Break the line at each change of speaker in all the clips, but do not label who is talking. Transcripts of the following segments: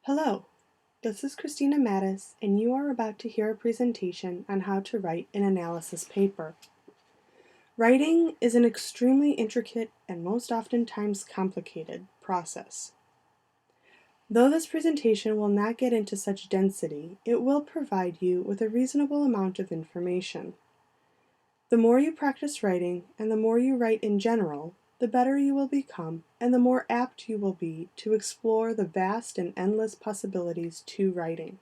Hello, this is Christina Mattis, and you are about to hear a presentation on how to write an analysis paper. Writing is an extremely intricate and most oftentimes complicated process. Though this presentation will not get into such density, it will provide you with a reasonable amount of information. The more you practice writing, and the more you write in general, the better you will become, and the more apt you will be to explore the vast and endless possibilities to writing.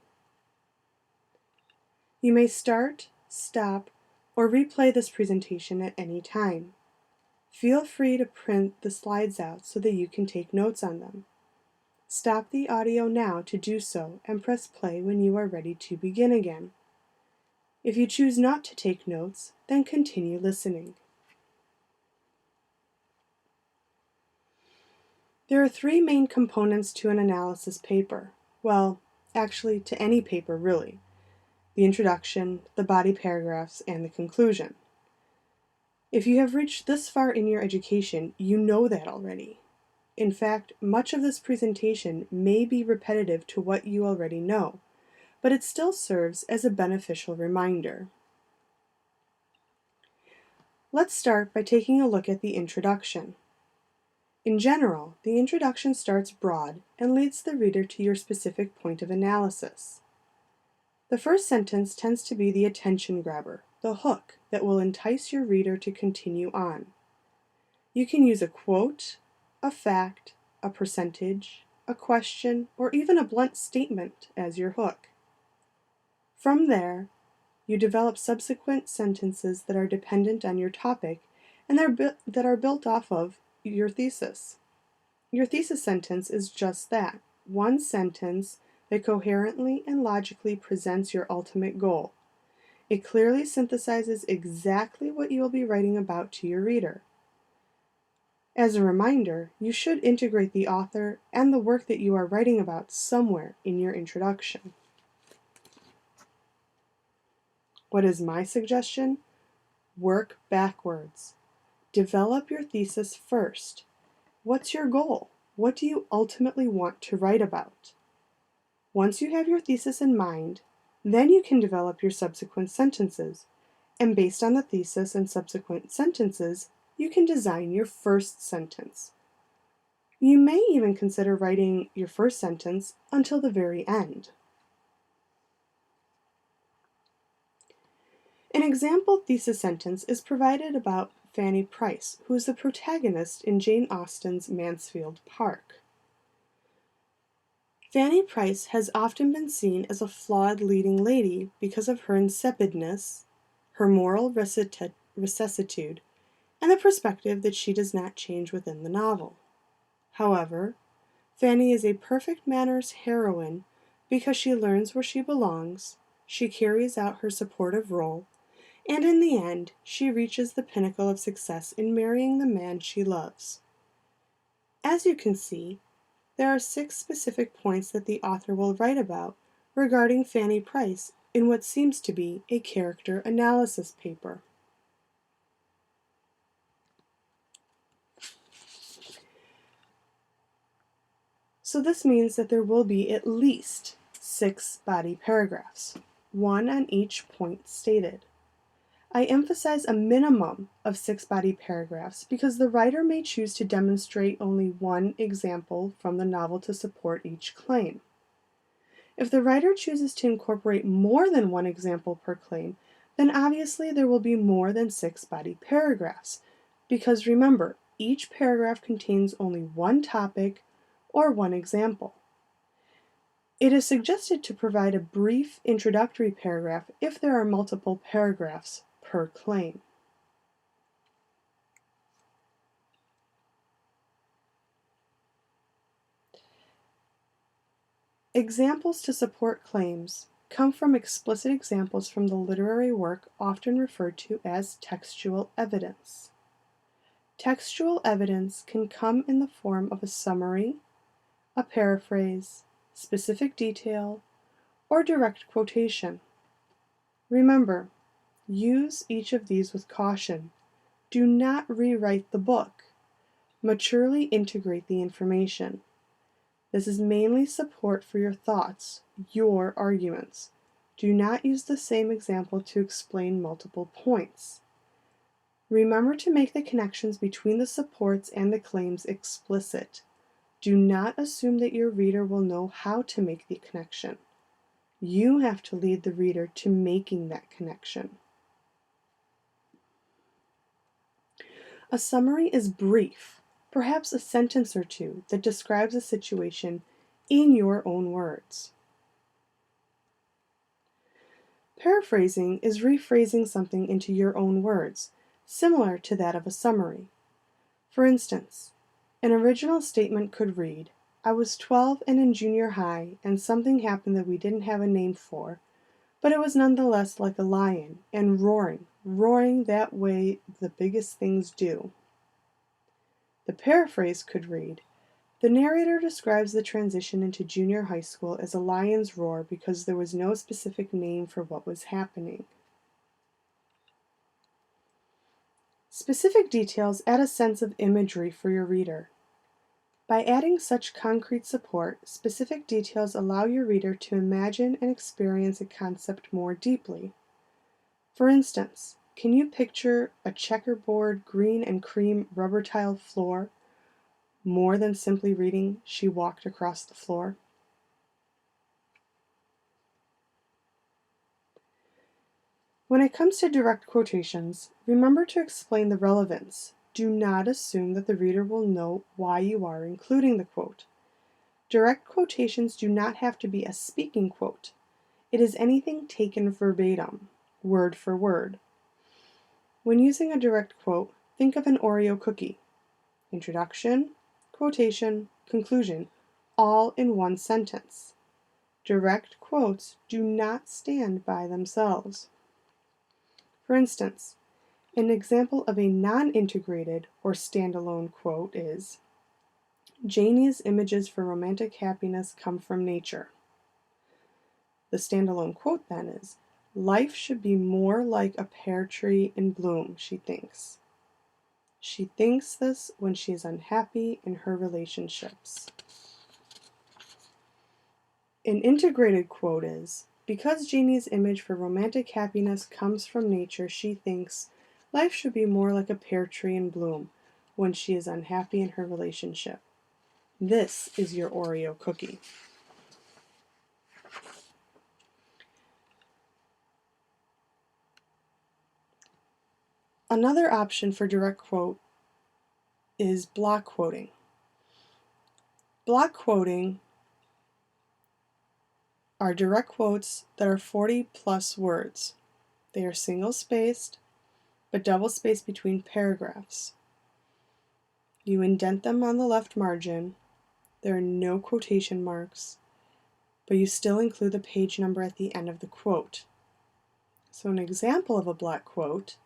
You may start, stop, or replay this presentation at any time. Feel free to print the slides out so that you can take notes on them. Stop the audio now to do so and press play when you are ready to begin again. If you choose not to take notes, then continue listening. There are three main components to an analysis paper. Well, actually to any paper really. The introduction, the body paragraphs, and the conclusion. If you have reached this far in your education, you know that already. In fact, much of this presentation may be repetitive to what you already know, but it still serves as a beneficial reminder. Let's start by taking a look at the introduction. In general, the introduction starts broad and leads the reader to your specific point of analysis. The first sentence tends to be the attention grabber, the hook that will entice your reader to continue on. You can use a quote, a fact, a percentage, a question, or even a blunt statement as your hook. From there, you develop subsequent sentences that are dependent on your topic and that are built off of your thesis. Your thesis sentence is just that, one sentence that coherently and logically presents your ultimate goal. It clearly synthesizes exactly what you will be writing about to your reader. As a reminder, you should integrate the author and the work that you are writing about somewhere in your introduction. What is my suggestion? Work backwards. Develop your thesis first. What's your goal? What do you ultimately want to write about? Once you have your thesis in mind, then you can develop your subsequent sentences, and based on the thesis and subsequent sentences, you can design your first sentence. You may even consider writing your first sentence until the very end. An example thesis sentence is provided about Fanny Price, who is the protagonist in Jane Austen's Mansfield Park. Fanny Price has often been seen as a flawed leading lady because of her insipidness, her moral recessitude, and the perspective that she does not change within the novel. However, Fanny is a perfect manners heroine because she learns where she belongs, she carries out her supportive role, and in the end, she reaches the pinnacle of success in marrying the man she loves. As you can see, there are 6 specific points that the author will write about regarding Fanny Price in what seems to be a character analysis paper. So this means that there will be at least 6 body paragraphs, 1 on each point stated. I emphasize a minimum of 6 body paragraphs because the writer may choose to demonstrate only one example from the novel to support each claim. If the writer chooses to incorporate more than one example per claim, then obviously there will be more than 6 body paragraphs, because remember, each paragraph contains only one topic or one example. It is suggested to provide a brief introductory paragraph if there are multiple paragraphs per claim. Examples to support claims come from explicit examples from the literary work often referred to as textual evidence. Textual evidence can come in the form of a summary, a paraphrase, specific detail, or direct quotation. Remember, use each of these with caution. Do not rewrite the book. Maturely integrate the information. This is mainly support for your thoughts, your arguments. Do not use the same example to explain multiple points. Remember to make the connections between the supports and the claims explicit. Do not assume that your reader will know how to make the connection. You have to lead the reader to making that connection. A summary is brief, perhaps a sentence or two that describes a situation in your own words. Paraphrasing is rephrasing something into your own words, similar to that of a summary. For instance, an original statement could read, "I was 12 and in junior high, and something happened that we didn't have a name for, but it was nonetheless like a lion, and roaring that way the biggest things do." The paraphrase could read, "The narrator describes the transition into junior high school as a lion's roar because there was no specific name for what was happening." Specific details add a sense of imagery for your reader. By adding such concrete support, specific details allow your reader to imagine and experience a concept more deeply. For instance, can you picture a checkerboard green and cream rubber tile floor more than simply reading, "She walked across the floor"? When it comes to direct quotations, remember to explain the relevance. Do not assume that the reader will know why you are including the quote. Direct quotations do not have to be a speaking quote. It is anything taken verbatim, word for word. When using a direct quote, think of an Oreo cookie. Introduction, quotation, conclusion, all in one sentence. Direct quotes do not stand by themselves. For instance, an example of a non-integrated or standalone quote is, "Janie's images for romantic happiness come from nature." The standalone quote then is, "Life should be more like a pear tree in bloom, she thinks. She thinks this when she is unhappy in her relationships." An integrated quote is, "Because Janie's image for romantic happiness comes from nature, she thinks life should be more like a pear tree in bloom when she is unhappy in her relationship." This is your Oreo cookie. Another option for direct quote is block quoting. Block quoting are direct quotes that are 40 plus words. They are single spaced, but double spaced between paragraphs. You indent them on the left margin. There are no quotation marks, but you still include the page number at the end of the quote. So an example of a block quote: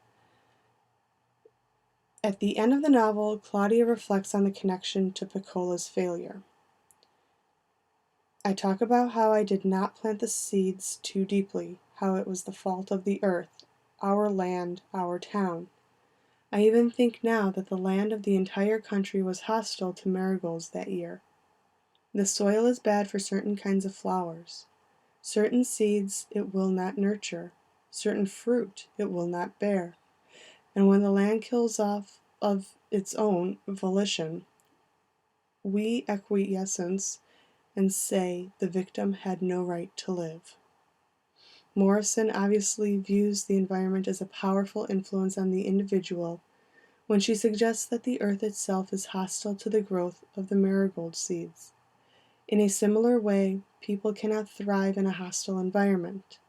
"At the end of the novel, Claudia reflects on the connection to Piccola's failure. I talk about how I did not plant the seeds too deeply, how it was the fault of the earth, our land, our town. I even think now that the land of the entire country was hostile to marigolds that year. The soil is bad for certain kinds of flowers. Certain seeds it will not nurture, certain fruit it will not bear. And when the land kills off of its own volition, we acquiesce and say the victim had no right to live." Morrison obviously views the environment as a powerful influence on the individual when she suggests that the earth itself is hostile to the growth of the marigold seeds. In a similar way, people cannot thrive in a hostile environment.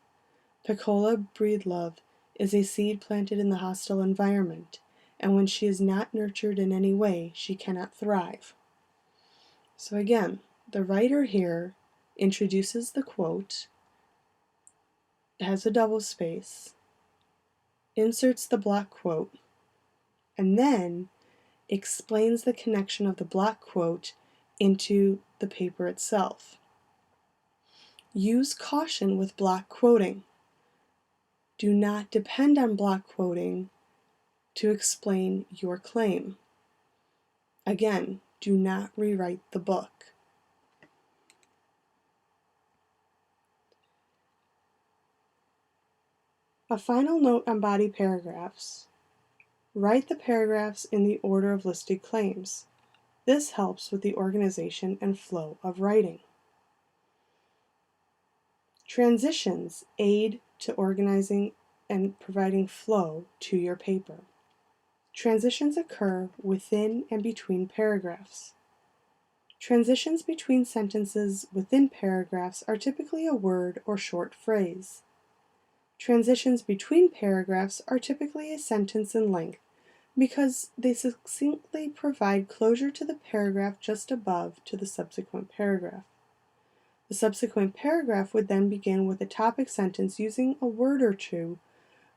Piccola breedlove is a seed planted in the hostile environment, and when she is not nurtured in any way, she cannot thrive. So again, the writer here introduces the quote, has a double space, inserts the block quote, and then explains the connection of the block quote into the paper itself. Use caution with block quoting. Do not depend on block quoting to explain your claim. Again, do not rewrite the book. A final note on body paragraphs. Write the paragraphs in the order of listed claims. This helps with the organization and flow of writing. Transitions aid to organizing and providing flow to your paper. Transitions occur within and between paragraphs. Transitions between sentences within paragraphs are typically a word or short phrase. Transitions between paragraphs are typically a sentence in length because they succinctly provide closure to the paragraph just above to the subsequent paragraph. The subsequent paragraph would then begin with a topic sentence using a word or two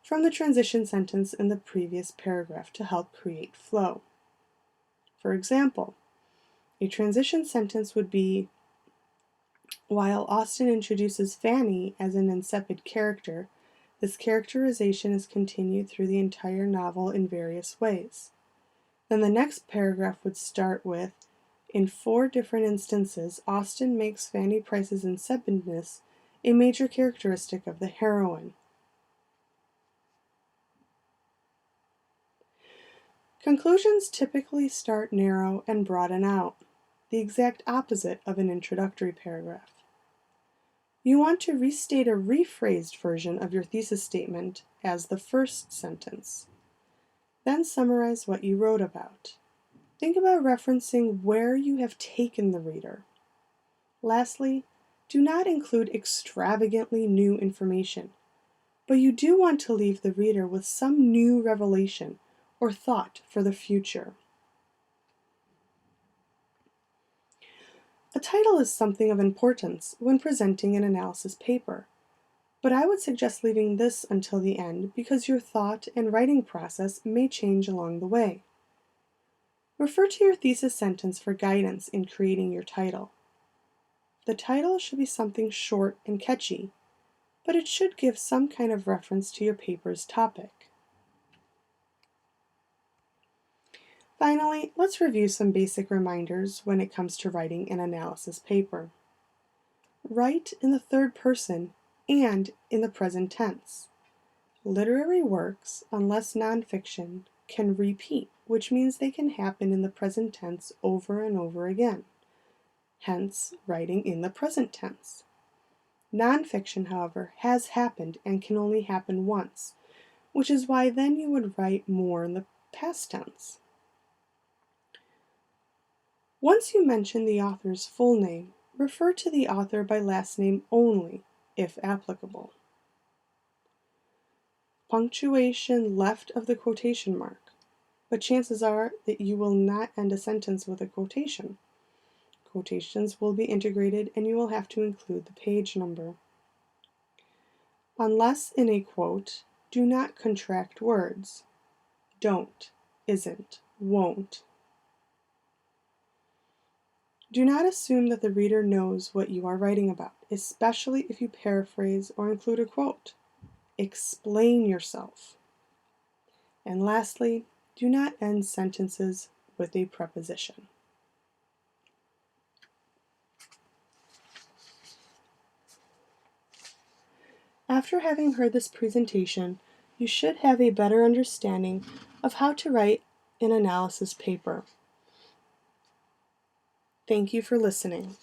from the transition sentence in the previous paragraph to help create flow. For example, a transition sentence would be, while Austen introduces Fanny as an insipid character, this characterization is continued through the entire novel in various ways. Then the next paragraph would start with, in 4 different instances, Austen makes Fanny Price's insipidness a major characteristic of the heroine. Conclusions typically start narrow and broaden out, the exact opposite of an introductory paragraph. You want to restate a rephrased version of your thesis statement as the first sentence. Then summarize what you wrote about. Think about referencing where you have taken the reader. Lastly, do not include extravagantly new information, but you do want to leave the reader with some new revelation or thought for the future. A title is something of importance when presenting an analysis paper, but I would suggest leaving this until the end because your thought and writing process may change along the way. Refer to your thesis sentence for guidance in creating your title. The title should be something short and catchy, but it should give some kind of reference to your paper's topic. Finally, let's review some basic reminders when it comes to writing an analysis paper. Write in the third person and in the present tense. Literary works, unless nonfiction, can repeat, which means they can happen in the present tense over and over again. Hence, writing in the present tense. Nonfiction, however, has happened and can only happen once, which is why then you would write more in the past tense. Once you mention the author's full name, refer to the author by last name only, if applicable. Punctuation left of the quotation mark, but chances are that you will not end a sentence with a quotation. Quotations will be integrated and you will have to include the page number. Unless in a quote, do not contract words. Don't, isn't, won't. Do not assume that the reader knows what you are writing about, especially if you paraphrase or include a quote. Explain yourself. And lastly, do not end sentences with a preposition. After having heard this presentation, you should have a better understanding of how to write an analysis paper. Thank you for listening.